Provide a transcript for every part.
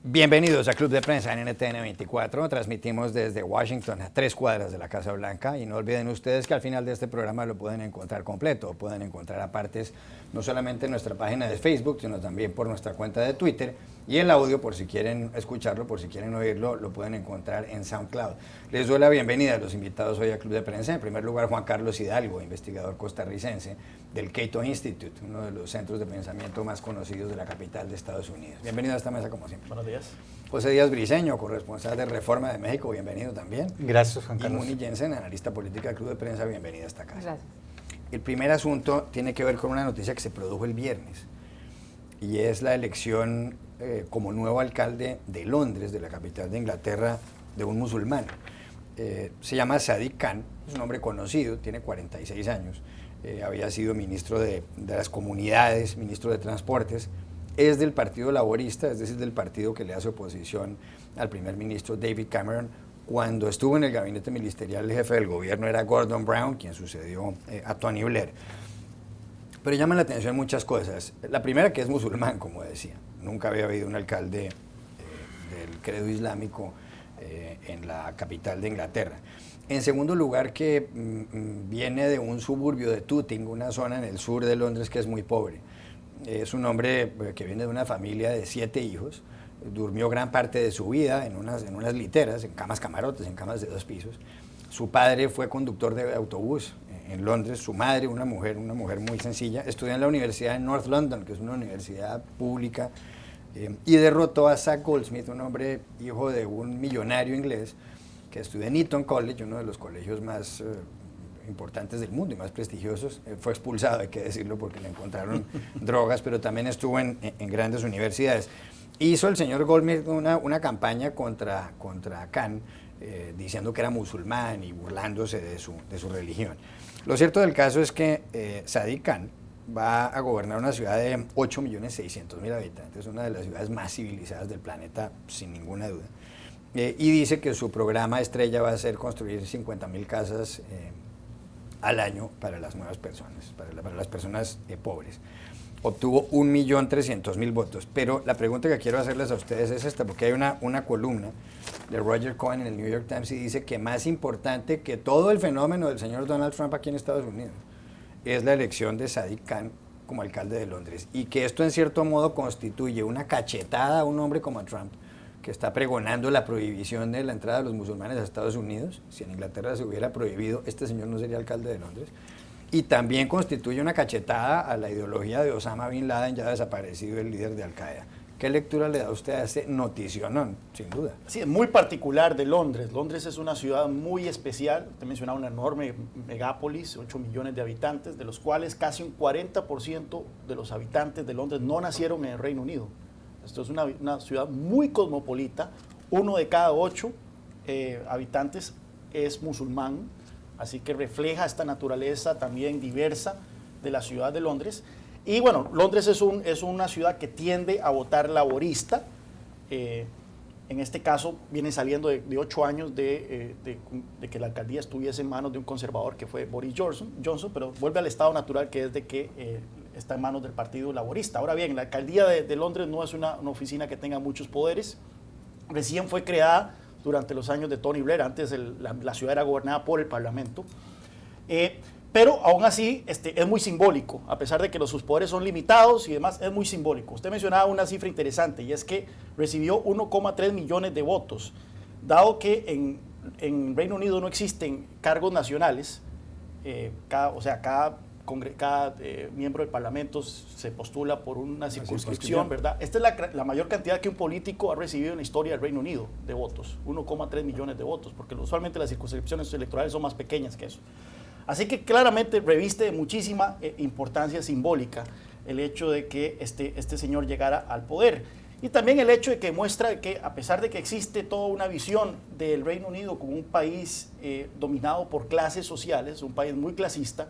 Bienvenidos a Club de Prensa en NTN 24. Transmitimos desde Washington, a 3 cuadras de la Casa Blanca. Y no olviden ustedes que al final de este programa lo pueden encontrar completo. Pueden encontrar apartes no solamente en nuestra página de Facebook, sino también por nuestra cuenta de Twitter. Y el audio, por si quieren escucharlo, por si quieren oírlo, lo pueden encontrar en SoundCloud. Les doy la bienvenida a los invitados hoy a Club de Prensa. En primer lugar, Juan Carlos Hidalgo, investigador costarricense del Cato Institute, uno de los centros de pensamiento más conocidos de la capital de Estados Unidos. Bienvenido a esta mesa, como siempre. Buenos días. José Díaz Briceño, corresponsal de Reforma de México, bienvenido también. Gracias, Juan Carlos. Y Muni Jensen, analista política del Club de Prensa, bienvenida a esta casa. Gracias. El primer asunto tiene que ver con una noticia que se produjo el viernes, y es la elección como nuevo alcalde de Londres, de la capital de Inglaterra, de un musulmán. Se llama Sadiq Khan, es un hombre conocido, tiene 46 años, había sido ministro de las comunidades, ministro de transportes, es del Partido Laborista, es decir, del partido que le hace oposición al primer ministro David Cameron. Cuando estuvo en el gabinete ministerial, el jefe del gobierno era Gordon Brown, quien sucedió a Tony Blair. Pero llaman la atención muchas cosas. La primera, que es musulmán, como decía. Nunca había habido un alcalde del credo islámico en la capital de Inglaterra. En segundo lugar, que viene de un suburbio de Tooting, una zona en el sur de Londres que es muy pobre. Es un hombre que viene de una familia de 7 hijos, durmió gran parte de su vida en unas literas, en camas camarotes, en camas de 2 pisos. Su padre fue conductor de autobús en Londres, su madre, una mujer muy sencilla, estudió en la Universidad de North London, que es una universidad pública, y derrotó a Zach Goldsmith, un hombre hijo de un millonario inglés, que estudió en Eton College, uno de los colegios más importantes del mundo y más prestigiosos. Fue expulsado, hay que decirlo, porque le encontraron drogas, pero también estuvo en grandes universidades. Hizo el señor Goldsmith una campaña contra Khan, diciendo que era musulmán y burlándose de su religión. Lo cierto del caso es que Sadiq Khan va a gobernar una ciudad de 8.600.000 habitantes, una de las ciudades más civilizadas del planeta, sin ninguna duda. Y dice que su programa estrella va a ser construir 50.000 casas al año para las nuevas personas, para las personas pobres. Obtuvo 1.300.000 votos, pero la pregunta que quiero hacerles a ustedes es esta, porque hay una columna de Roger Cohen en el New York Times y dice que más importante que todo el fenómeno del señor Donald Trump aquí en Estados Unidos es la elección de Sadiq Khan como alcalde de Londres, y que esto en cierto modo constituye una cachetada a un hombre como Trump, que está pregonando la prohibición de la entrada de los musulmanes a Estados Unidos. Si en Inglaterra se hubiera prohibido, este señor no sería alcalde de Londres. Y también constituye una cachetada a la ideología de Osama Bin Laden, ya desaparecido, el líder de Al-Qaeda. ¿Qué lectura le da usted a este noticionón? Sin duda. Sí, es muy particular de Londres. Londres es una ciudad muy especial. Usted mencionaba una enorme megápolis, 8 millones de habitantes, de los cuales casi un 40% de los habitantes de Londres no nacieron en el Reino Unido. Esto es una ciudad muy cosmopolita. 1 de cada 8 habitantes es musulmán, así que refleja esta naturaleza también diversa de la ciudad de Londres. Y bueno, Londres es una ciudad que tiende a votar laborista. En este caso viene saliendo de 8 años de que la alcaldía estuviese en manos de un conservador que fue Boris Johnson, pero vuelve al estado natural, que es de que está en manos del Partido Laborista. Ahora bien, la alcaldía de Londres no es una oficina que tenga muchos poderes. Recién fue creada durante los años de Tony Blair. Antes la ciudad era gobernada por el Parlamento. Pero aún así es muy simbólico, a pesar de que sus poderes son limitados y demás, es muy simbólico. Usted mencionaba una cifra interesante, y es que recibió 1,3 millones de votos. Dado que en Reino Unido no existen cargos nacionales, cada miembro del Parlamento se postula por una circunscripción, ¿verdad? Esta es la mayor cantidad que un político ha recibido en la historia del Reino Unido de votos, 1,3 millones de votos, porque usualmente las circunscripciones electorales son más pequeñas que eso. Así que claramente reviste de muchísima importancia simbólica el hecho de que este señor llegara al poder. Y también el hecho de que muestra que, a pesar de que existe toda una visión del Reino Unido como un país dominado por clases sociales, un país muy clasista,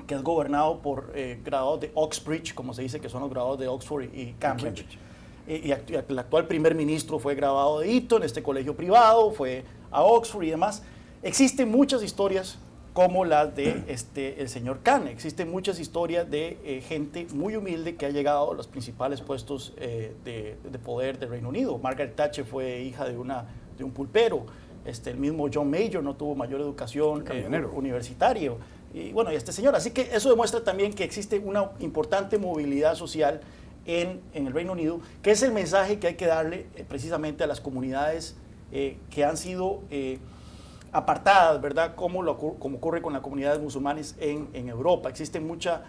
que es gobernado por graduados de Oxbridge, como se dice, que son los graduados de Oxford y Cambridge. Y el actual primer ministro fue graduado de Eton, este colegio privado, fue a Oxford y demás. Existen muchas historias como las de el señor Khan. Existen muchas historias de gente muy humilde que ha llegado a los principales puestos de poder del Reino Unido. Margaret Thatcher fue hija de un pulpero. El mismo John Major no tuvo mayor educación universitario. Y bueno, y este señor. Así que eso demuestra también que existe una importante movilidad social en el Reino Unido, que es el mensaje que hay que darle precisamente a las comunidades que han sido apartadas, ¿verdad? Como ocurre con las comunidades musulmanes en Europa. Existe mucha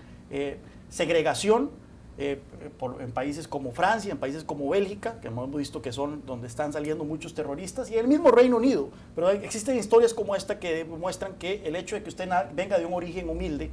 segregación en países como Francia, en países como Bélgica, que hemos visto que son donde están saliendo muchos terroristas, y el mismo Reino Unido. Pero existen historias como esta que demuestran que el hecho de que usted venga de un origen humilde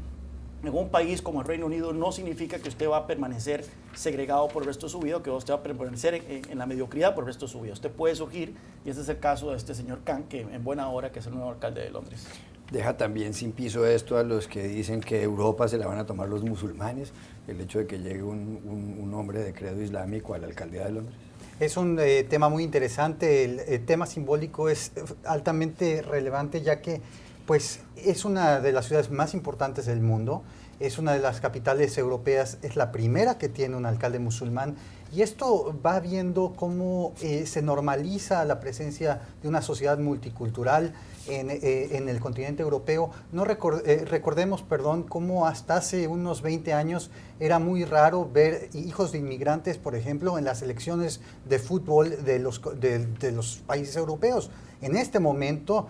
en un país como el Reino Unido no significa que usted va a permanecer segregado por el resto de su vida, o que usted va a permanecer en la mediocridad por el resto de su vida. Usted puede surgir, y ese es el caso de este señor Khan, que en buena hora que es el nuevo alcalde de Londres. Deja también sin piso esto a los que dicen que Europa se la van a tomar los musulmanes, el hecho de que llegue un hombre de credo islámico a la alcaldía de Londres. Es un tema muy interesante. El tema simbólico es altamente relevante, ya que pues es una de las ciudades más importantes del mundo, es una de las capitales europeas, es la primera que tiene un alcalde musulmán, y esto va viendo cómo se normaliza la presencia de una sociedad multicultural en el continente europeo. No recordemos, cómo hasta hace unos 20 años era muy raro ver hijos de inmigrantes, por ejemplo, en las selecciones de fútbol de los países europeos. En este momento,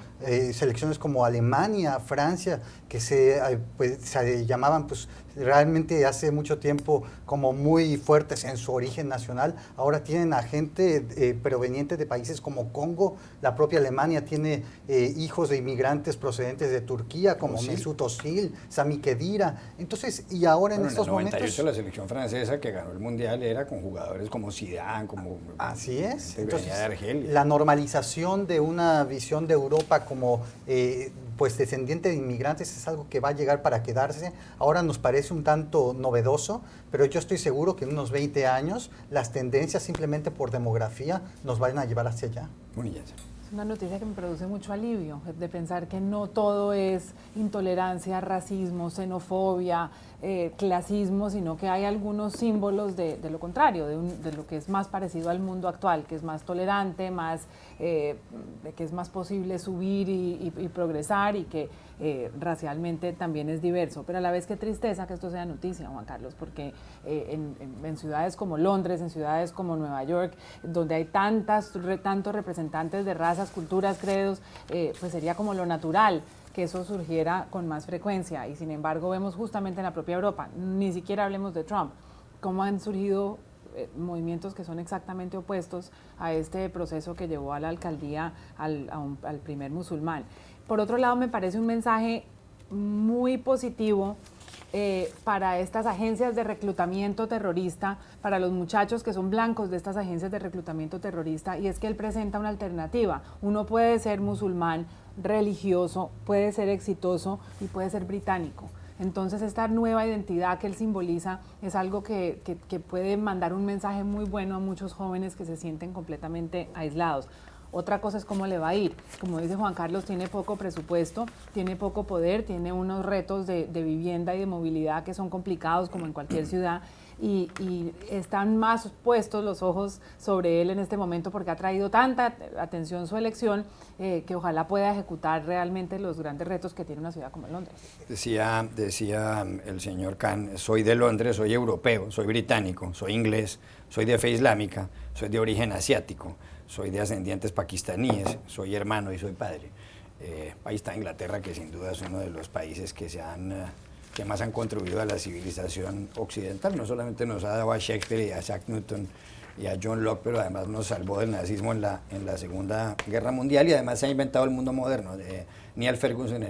selecciones como Alemania, Francia, que se llamaban realmente hace mucho tiempo como muy fuertes en su origen nacional, ahora tienen a gente proveniente de países como Congo. La propia Alemania tiene hijos de inmigrantes procedentes de Turquía, como Mesut Özil, Sami Khedira. Entonces, y ahora en estos momentos... En el 98 la selección francesa que ganó el Mundial era con jugadores como Zidane, como... Así es. Entonces, de Argelia. La normalización de una visión de Europa como descendiente de inmigrantes es algo que va a llegar para quedarse. Ahora nos parece un tanto novedoso, pero yo estoy seguro que en unos 20 años las tendencias simplemente por demografía nos van a llevar hacia allá. Es una noticia que me produce mucho alivio, de pensar que no todo es intolerancia, racismo, xenofobia, clasismo, sino que hay algunos símbolos de lo contrario, de lo que es más parecido al mundo actual, que es más tolerante, que es más posible subir y progresar, y que racialmente también es diverso. Pero a la vez, qué tristeza que esto sea noticia, Juan Carlos, porque en ciudades como Londres, en ciudades como Nueva York, donde hay tantos representantes de razas, culturas, credos, pues sería como lo natural que eso surgiera con más frecuencia, y sin embargo vemos justamente en la propia Europa, ni siquiera hablemos de Trump, cómo han surgido movimientos que son exactamente opuestos a este proceso que llevó a la alcaldía al primer musulmán. Por otro lado, me parece un mensaje muy positivo para estas agencias de reclutamiento terrorista, para los muchachos que son blancos de estas agencias de reclutamiento terrorista, y es que él presenta una alternativa. Uno puede ser musulmán, religioso, puede ser exitoso y puede ser británico. Entonces, esta nueva identidad que él simboliza es algo que puede mandar un mensaje muy bueno a muchos jóvenes que se sienten completamente aislados. Otra cosa es cómo le va a ir. Como dice Juan Carlos, tiene poco presupuesto, tiene poco poder, tiene unos retos de vivienda y de movilidad que son complicados, como en cualquier ciudad, y están más puestos los ojos sobre él en este momento porque ha traído tanta atención su elección, que ojalá pueda ejecutar realmente los grandes retos que tiene una ciudad como Londres. Decía el señor Khan, soy de Londres, soy europeo, soy británico, soy inglés, soy de fe islámica, soy de origen asiático, soy de ascendientes pakistaníes, soy hermano y soy padre. Ahí está Inglaterra, que sin duda es uno de los países que más han contribuido a la civilización occidental. No solamente nos ha dado a Shakespeare y a Isaac Newton y a John Locke, pero además nos salvó del nazismo en la Segunda Guerra Mundial, y además se ha inventado el mundo moderno. Niall Ferguson,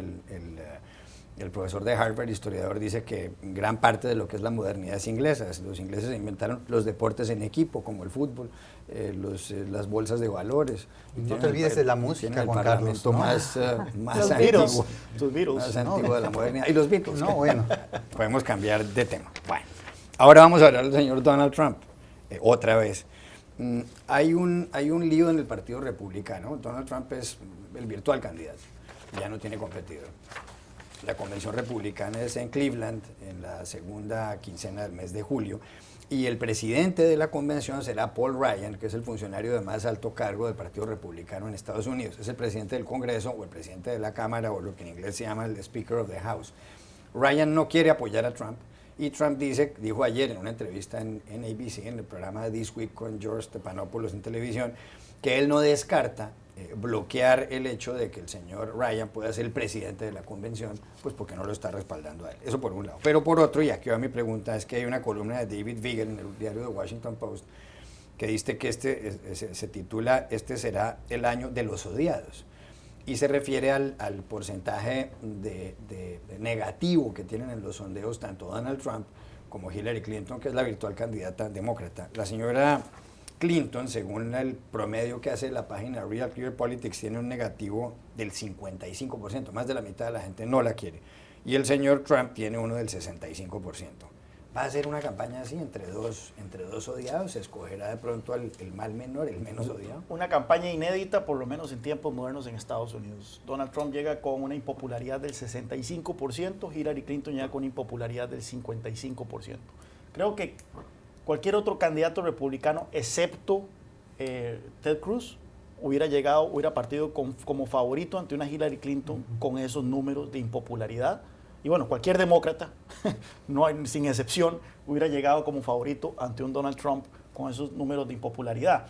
el profesor de Harvard, historiador, dice que gran parte de lo que es la modernidad es inglesa. Los ingleses inventaron los deportes en equipo, como el fútbol, las bolsas de valores. No te olvides de la música, Juan Carlos, ¿no? más los antiguo, Beatles. más antiguo de la modernidad. Y los Beatles. No, bueno. Podemos cambiar de tema. Bueno, ahora vamos a hablar del señor Donald Trump, otra vez. Hay un lío en el Partido Republicano. Donald Trump es el virtual candidato, ya no tiene competidor. La convención republicana es en Cleveland en la segunda quincena del mes de julio. Y el presidente de la convención será Paul Ryan, que es el funcionario de más alto cargo del Partido Republicano en Estados Unidos. Es el presidente del Congreso o el presidente de la Cámara, o lo que en inglés se llama el Speaker of the House. Ryan no quiere apoyar a Trump, y Trump dijo ayer en una entrevista en ABC, en el programa de This Week con George Stephanopoulos en televisión, que él no descarta bloquear el hecho de que el señor Ryan pueda ser el presidente de la convención, pues porque no lo está respaldando a él. Eso por un lado. Pero por otro, y aquí va mi pregunta, es que hay una columna de David Vigil en el diario The Washington Post que dice que se titula "Este será el año de los odiados", y se refiere al porcentaje de negativo que tienen en los sondeos tanto Donald Trump como Hillary Clinton, que es la virtual candidata demócrata. La señora Clinton, según el promedio que hace la página Real Clear Politics, tiene un negativo del 55%, más de la mitad de la gente no la quiere. Y el señor Trump tiene uno del 65%. ¿Va a ser una campaña así entre dos odiados? ¿Se escogerá de pronto el mal menor, el menos odiado? Una campaña inédita, por lo menos en tiempos modernos en Estados Unidos. Donald Trump llega con una impopularidad del 65%, Hillary Clinton llega con una impopularidad del 55%. Creo que cualquier otro candidato republicano, excepto Ted Cruz, hubiera partido como favorito ante una Hillary Clinton con esos números de impopularidad. Y bueno, cualquier demócrata, sin excepción, hubiera llegado como favorito ante un Donald Trump con esos números de impopularidad.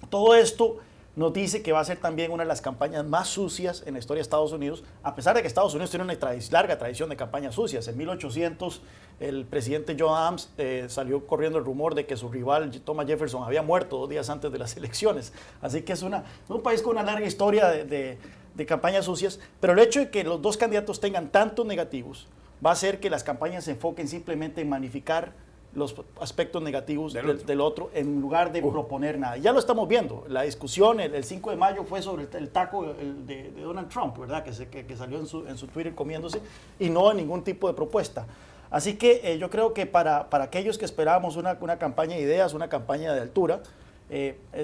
Todo esto nos dice que va a ser también una de las campañas más sucias en la historia de Estados Unidos, a pesar de que Estados Unidos tiene una larga tradición de campañas sucias. En 1800, el presidente John Adams salió corriendo el rumor de que su rival Thomas Jefferson había muerto 2 días antes de las elecciones. Así que es un país con una larga historia de campañas sucias, pero el hecho de que los dos candidatos tengan tantos negativos va a hacer que las campañas se enfoquen simplemente en magnificar los aspectos negativos del otro en lugar de proponer nada. Ya lo estamos viendo. La discusión el 5 de mayo fue sobre el taco de Donald Trump, ¿verdad? Que salió en su Twitter comiéndose, y no ningún tipo de propuesta. Así que yo creo que para aquellos que esperábamos una campaña de ideas, una campaña de altura,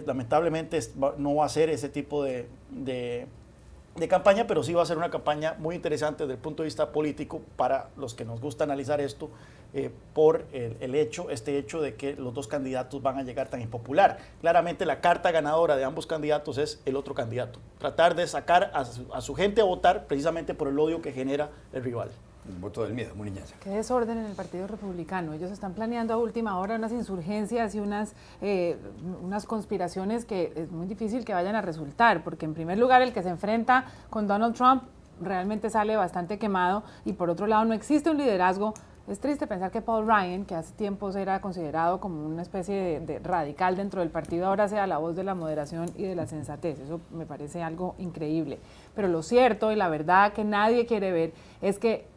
lamentablemente no va a ser ese tipo de campaña, pero sí va a ser una campaña muy interesante desde el punto de vista político para los que nos gusta analizar esto, por este hecho de que los dos candidatos van a llegar tan impopular. Claramente la carta ganadora de ambos candidatos es el otro candidato. Tratar de sacar a su gente a votar precisamente por el odio que genera el rival. El voto del miedo, muy niñaza. Qué desorden en el Partido Republicano. Ellos están planeando a última hora unas insurgencias y unas conspiraciones que es muy difícil que vayan a resultar, porque en primer lugar el que se enfrenta con Donald Trump realmente sale bastante quemado, y por otro lado no existe un liderazgo. Es triste pensar que Paul Ryan, que hace tiempos era considerado como una especie de radical dentro del partido, ahora sea la voz de la moderación y de la sensatez. Eso me parece algo increíble. Pero lo cierto y la verdad que nadie quiere ver es que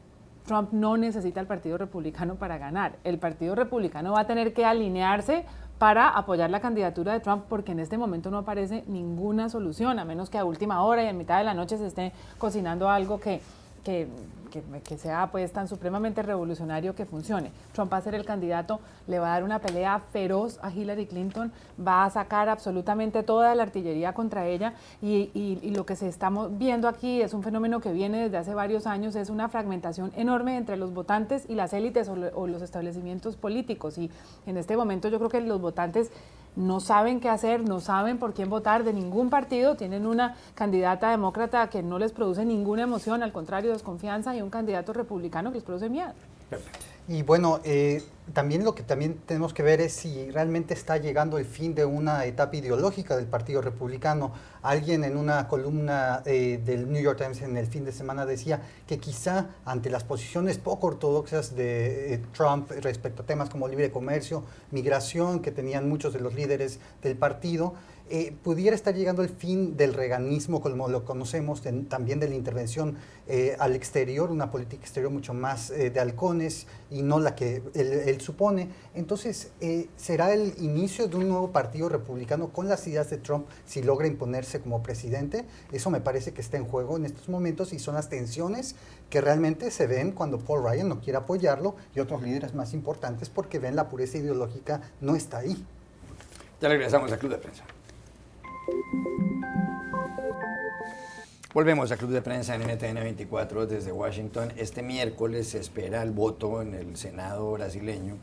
Trump no necesita al Partido Republicano para ganar. El Partido Republicano va a tener que alinearse para apoyar la candidatura de Trump, porque en este momento no aparece ninguna solución, a menos que a última hora y en mitad de la noche se esté cocinando algo que sea pues tan supremamente revolucionario que funcione. Trump va a ser el candidato, le va a dar una pelea feroz a Hillary Clinton, va a sacar absolutamente toda la artillería contra ella, y lo que se está viendo aquí es un fenómeno que viene desde hace varios años, es una fragmentación enorme entre los votantes y las élites o los establecimientos políticos, y en este momento yo creo que los votantes no saben qué hacer, no saben por quién votar de ningún partido, tienen una candidata demócrata que no les produce ninguna emoción, al contrario, desconfianza, y un candidato republicano que les produce miedo. Y bueno, también lo que también tenemos que ver es si realmente está llegando el fin de una etapa ideológica del Partido Republicano. Alguien en una columna del New York Times en el fin de semana decía que quizá ante las posiciones poco ortodoxas de Trump respecto a temas como libre comercio, migración, que tenían muchos de los líderes del partido, pudiera estar llegando el fin del reaganismo como lo conocemos, también de la intervención al exterior, una política exterior mucho más de halcones y no la que él supone. Entonces, ¿será el inicio de un nuevo partido republicano con las ideas de Trump si logra imponerse como presidente? Eso me parece que está en juego en estos momentos, y son las tensiones que realmente se ven cuando Paul Ryan no quiere apoyarlo y otros líderes más importantes, porque ven la pureza ideológica no está ahí. Ya regresamos al Club de Prensa. Volvemos a Club de Prensa en NTN 24 desde Washington. Este miércoles se espera el voto en el Senado brasileño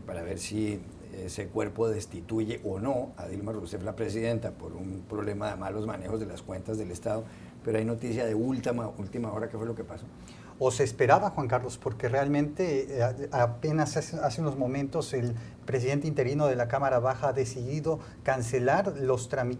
para ver si ese cuerpo destituye o no a Dilma Rousseff, la presidenta, por un problema de malos manejos de las cuentas del Estado. Pero hay noticia de última hora. ¿Qué fue lo que pasó? O se esperaba, Juan Carlos, porque realmente apenas hace unos momentos el presidente interino de la Cámara Baja ha decidido cancelar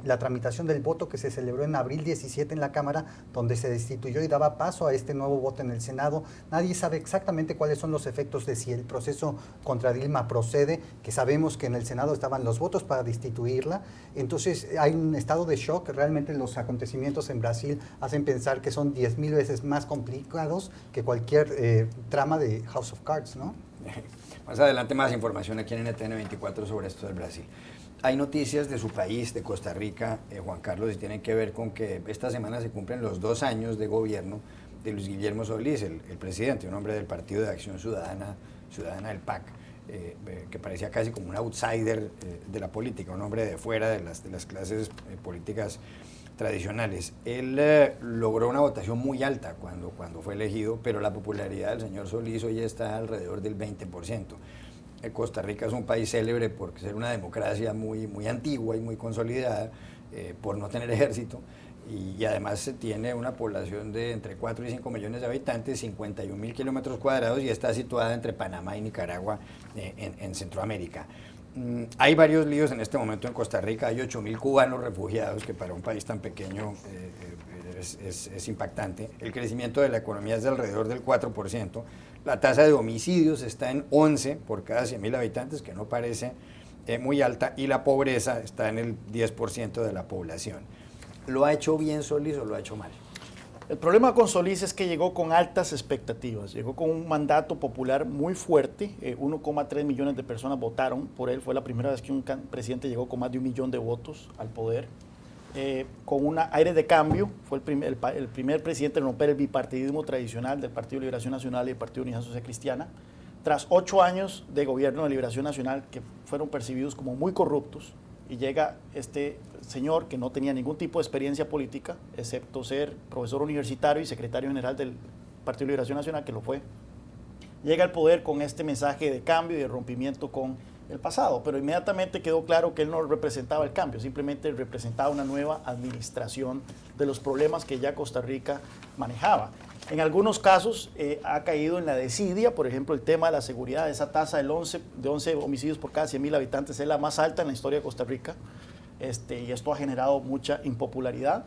la tramitación del voto que se celebró en abril 17 en la Cámara, donde se destituyó y daba paso a este nuevo voto en el Senado. Nadie sabe exactamente cuáles son los efectos de si el proceso contra Dilma procede, que sabemos que en el Senado estaban los votos para destituirla. Entonces hay un estado de shock. Realmente los acontecimientos en Brasil hacen pensar que son 10,000 veces más complicados que cualquier trama de House of Cards, ¿no? Más adelante más información aquí en NTN 24 sobre esto del Brasil. Hay noticias de su país, de Costa Rica, Juan Carlos, y tienen que ver con que esta semana se cumplen los 2 años de gobierno de Luis Guillermo Solís, el presidente, un hombre del Partido de Acción Ciudadana del PAC, que parecía casi como un outsider de la política, un hombre de fuera de las clases políticas tradicionales. Él logró una votación muy alta cuando fue elegido, pero la popularidad del señor Solís hoy está alrededor del 20%. Costa Rica es un país célebre por ser una democracia muy antigua y muy consolidada, por no tener ejército, y además tiene una población de entre 4 y 5 millones de habitantes, 51,000 kilómetros cuadrados, y está situada entre Panamá y Nicaragua en Centroamérica. Hay varios líos en este momento en Costa Rica. Hay 8,000 cubanos refugiados, que para un país tan pequeño es impactante. El crecimiento de la economía es de alrededor del 4%. La tasa de homicidios está en 11 por cada 100,000 habitantes, que no parece muy alta, y la pobreza está en el 10% de la población. ¿Lo ha hecho bien Solís o lo ha hecho mal? El problema con Solís es que llegó con altas expectativas, llegó con un mandato popular muy fuerte, 1,3 millones de personas votaron por él, fue la primera vez que un presidente llegó con más de 1 millón de votos al poder, con un aire de cambio, fue el primer presidente en romper el bipartidismo tradicional del Partido de Liberación Nacional y del Partido de Unidad Social Cristiana, tras 8 años de gobierno de Liberación Nacional que fueron percibidos como muy corruptos, y llega este señor que no tenía ningún tipo de experiencia política, excepto ser profesor universitario y secretario general del Partido de Liberación Nacional, que lo fue. Llega al poder con este mensaje de cambio y de rompimiento con el pasado, pero inmediatamente quedó claro que él no representaba el cambio, simplemente representaba una nueva administración de los problemas que ya Costa Rica manejaba. En algunos casos ha caído en la desidia, por ejemplo, el tema de la seguridad, esa tasa de 11 homicidios por cada 100,000 habitantes es la más alta en la historia de Costa Rica, y esto ha generado mucha impopularidad.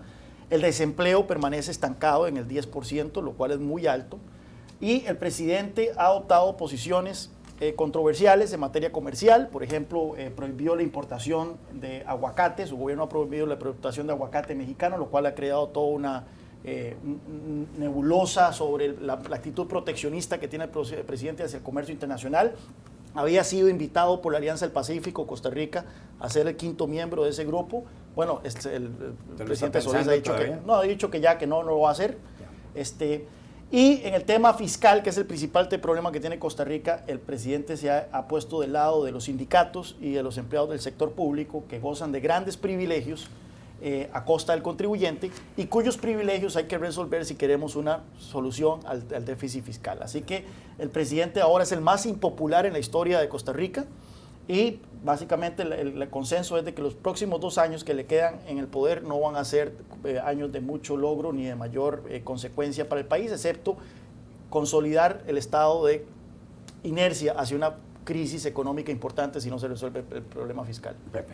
El desempleo permanece estancado en el 10%, lo cual es muy alto, y el presidente ha adoptado posiciones controversiales en materia comercial, por ejemplo, prohibió la importación de aguacate, su gobierno ha prohibido la importación de aguacate mexicano, lo cual ha creado toda una nebulosa sobre la actitud proteccionista que tiene el presidente hacia el comercio internacional. Había sido invitado por la Alianza del Pacífico, Costa Rica, a ser el 5º miembro de ese grupo. Bueno, el presidente Solís ha dicho que no lo va a hacer. Y en el tema fiscal, que es el principal problema que tiene Costa Rica, el presidente se ha puesto del lado de los sindicatos y de los empleados del sector público, que gozan de grandes privilegios a costa del contribuyente, y cuyos privilegios hay que resolver si queremos una solución al déficit fiscal. Así que el presidente ahora es el más impopular en la historia de Costa Rica, y básicamente el consenso es de que los próximos 2 años que le quedan en el poder no van a ser años de mucho logro ni de mayor consecuencia para el país, excepto consolidar el estado de inercia hacia una crisis económica importante si no se resuelve el problema fiscal. Pepe.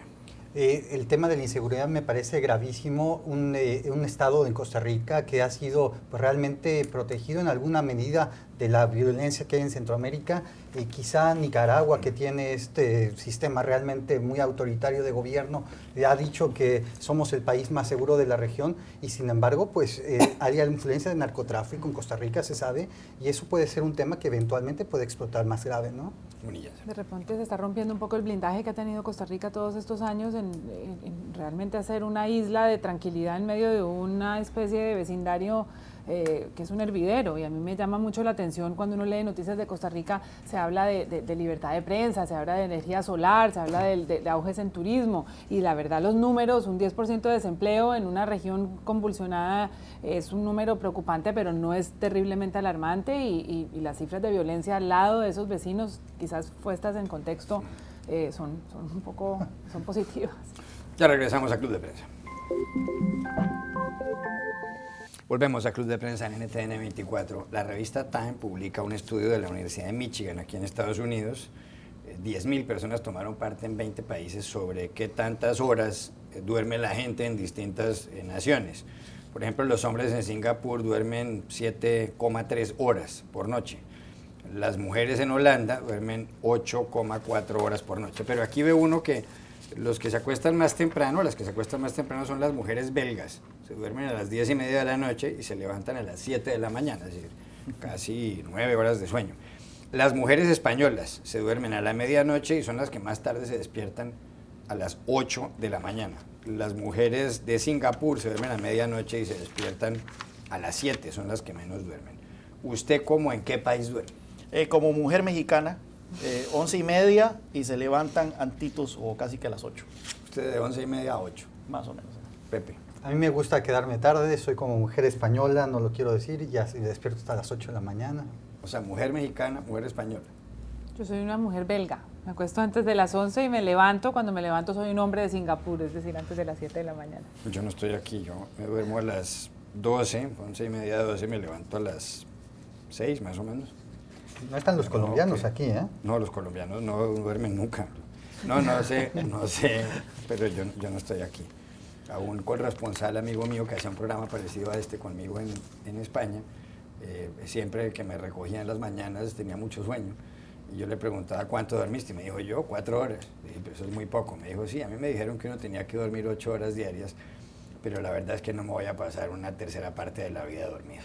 El tema de la inseguridad me parece gravísimo, un estado en Costa Rica que ha sido realmente protegido en alguna medida de la violencia que hay en Centroamérica, quizá Nicaragua, que tiene este sistema realmente muy autoritario de gobierno, ha dicho que somos el país más seguro de la región, y sin embargo pues hay influencia de narcotráfico en Costa Rica, se sabe, y eso puede ser un tema que eventualmente puede explotar más grave, ¿no? De repente se está rompiendo un poco el blindaje que ha tenido Costa Rica todos estos años en realmente hacer una isla de tranquilidad en medio de una especie de vecindario que es un hervidero, y a mí me llama mucho la atención cuando uno lee noticias de Costa Rica, se habla de libertad de prensa, se habla de energía solar, se habla de auges en turismo, y la verdad los números, un 10% de desempleo en una región convulsionada es un número preocupante, pero no es terriblemente alarmante, y las cifras de violencia al lado de esos vecinos, quizás puestas en contexto, son positivas. Ya regresamos a Club de Prensa. Volvemos a Club de Prensa en NTN 24. La revista Time publica un estudio de la Universidad de Michigan, aquí en Estados Unidos. 10.000 personas tomaron parte en 20 países sobre qué tantas horas duerme la gente en distintas naciones. Por ejemplo, los hombres en Singapur duermen 7,3 horas por noche. Las mujeres en Holanda duermen 8,4 horas por noche. Pero aquí ve uno que los que se acuestan más temprano, las que se acuestan más temprano son las mujeres belgas. Se duermen a las 10:30 de la noche y se levantan a las 7 de la mañana, es decir, casi 9 horas de sueño. Las mujeres españolas se duermen a la medianoche y son las que más tarde se despiertan a las 8 de la mañana. Las mujeres de Singapur se duermen a medianoche y se despiertan a las 7, son las que menos duermen. ¿Usted cómo en qué país duerme? Como mujer mexicana, 11:30 y se levantan antitos o casi que a las 8. Usted de 11:30 a 8. Más o menos. Pepe. A mí me gusta quedarme tarde, soy como mujer española, no lo quiero decir, y ya me despierto hasta las 8 de la mañana. O sea, mujer mexicana, mujer española. Yo soy una mujer belga, me acuesto antes de las 11 y me levanto, cuando me levanto soy un hombre de Singapur, es decir, antes de las 7 de la mañana. Yo no estoy aquí, yo me duermo a las 12, 11:30, 12, me levanto a las 6 más o menos. No están los colombianos okay. aquí, ¿eh? No, los colombianos no duermen nunca. No sé, pero yo no estoy aquí. A un corresponsal amigo mío que hacía un programa parecido a este conmigo en España, siempre que me recogía en las mañanas tenía mucho sueño. Y yo le preguntaba, ¿cuánto dormiste? Y me dijo, yo, 4 horas. Le dije, pero eso es muy poco. Me dijo, sí, a mí me dijeron que uno tenía que dormir 8 horas diarias, pero la verdad es que no me voy a pasar una tercera parte de la vida dormida.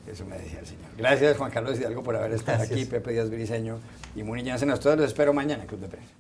Eso me decía el señor. Gracias, Juan Carlos Hidalgo, por haber estado aquí, Pepe Díaz Briceño y Muni Llancenas. Todos los espero mañana en Club de Prensa.